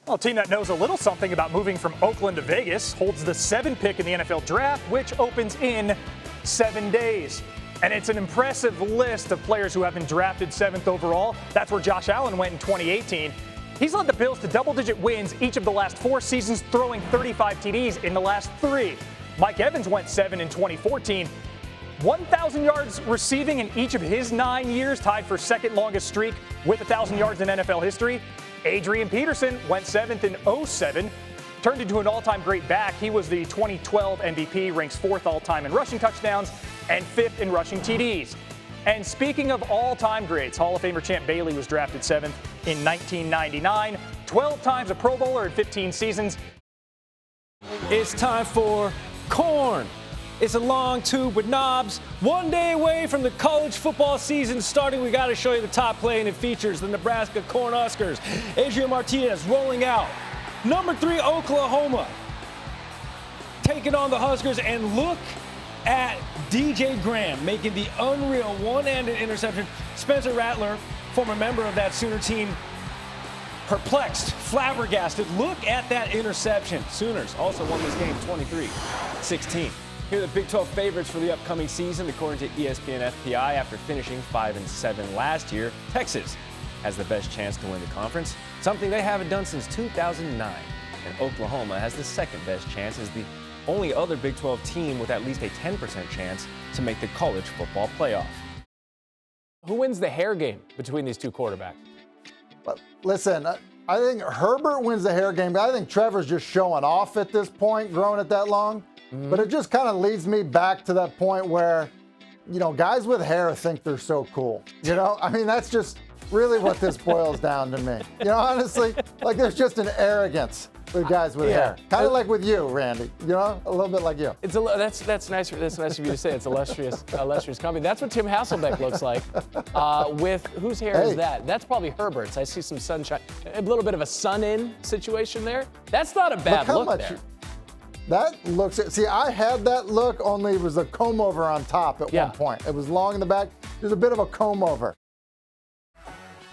Well, a team that knows a little something about moving from Oakland to Vegas holds the 7th pick in the NFL draft, which opens in 7 days. And it's an impressive list of players who have been drafted 7th overall. That's where Josh Allen went in 2018. He's led the Bills to double-digit wins each of the last 4 seasons, throwing 35 TDs in the last 3. Mike Evans went 7 in 2014. 1,000 yards receiving in each of his 9 years, tied for second longest streak with 1,000 yards in NFL history. Adrian Peterson went 7th in 2007, turned into an all-time great back. He was the 2012 MVP, ranks 4th all-time in rushing touchdowns and 5th in rushing TDs. And speaking of all-time greats, Hall of Famer Champ Bailey was drafted 7th in 1999, 12 times a Pro Bowler in 15 seasons. It's time for Corn. It's a long tube with knobs. 1 day away from the college football season starting. We got to show you the top play, and it features the Nebraska Cornhuskers. Adrian Martinez rolling out. Number 3, Oklahoma, taking on the Huskers, and look at DJ Graham making the unreal one-handed interception. Spencer Rattler, former member of that Sooner team, perplexed, flabbergasted. Look at that interception. Sooners also won this game 23-16. Here are the Big 12 favorites for the upcoming season, according to ESPN FPI. After finishing 5-7 last year, Texas has the best chance to win the conference, something they haven't done since 2009. And Oklahoma has the second best chance as the only other Big 12 team with at least a 10% chance to make the college football playoff. Who wins the hair game between these two quarterbacks? But listen, I think Herbert wins the hair game. I think Trevor's just showing off at this point, growing it that long. But it just kind of leads me back to that point where, you know, guys with hair think they're so cool. You know, I mean, that's just really what this boils down to me. You know, honestly, like there's just an arrogance with guys with hair. Kind of like with you, Randy. You know, a little bit like you. It's that's nice. That's nice of you to say. It's illustrious company. That's what Tim Hasselbeck looks like. With whose hair is that? That's probably Herbert's. I see some sunshine. A little bit of a sun-in situation there. That's not a bad look there. That looks, see, I had that look, only it was a comb over on top at one point. It was long in the back. There's a bit of a comb over.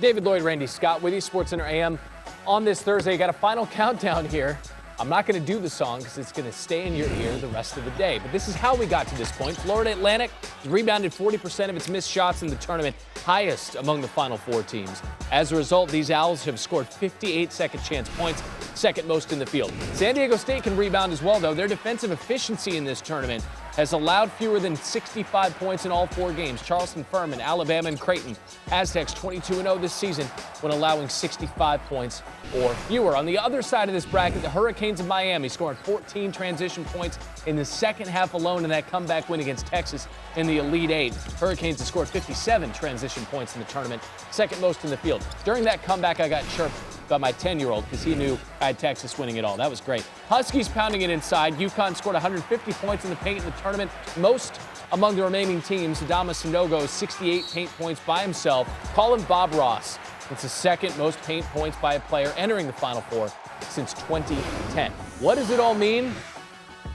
David Lloyd, Randy Scott with you, SportsCenter AM. On this Thursday, got a final countdown here. I'm not going to do the song because it's going to stay in your ear the rest of the day. But this is how we got to this point. Florida Atlantic has rebounded 40% of its missed shots in the tournament, highest among the Final Four teams. As a result, these Owls have scored 58 second chance points, second most in the field. San Diego State can rebound as well, though. Their defensive efficiency in this tournament has allowed fewer than 65 points in all 4 games. Charleston, Furman, Alabama, and Creighton. Aztecs 22-0 this season when allowing 65 points or fewer. On the other side of this bracket, the Hurricanes of Miami scoring 14 transition points in the second half alone in that comeback win against Texas in the Elite Eight. Hurricanes have scored 57 transition points in the tournament, second most in the field. During that comeback, I got chirped by my 10-year-old because he knew I had Texas winning it all. That was great. Huskies pounding it inside. UConn scored 150 points in the paint in the tournament, most among the remaining teams. Adama Sanogo, 68 paint points by himself. Call him Bob Ross. It's the second most paint points by a player entering the Final Four since 2010. What does it all mean?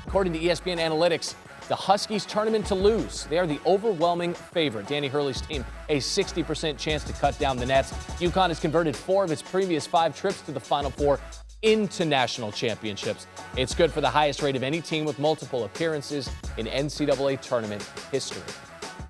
According to ESPN Analytics, the Huskies tournament to lose. They are the overwhelming favorite. Danny Hurley's team, a 60% chance to cut down the nets. UConn has converted 4 of its previous 5 trips to the Final Four into national championships. It's good for the highest rate of any team with multiple appearances in NCAA tournament history.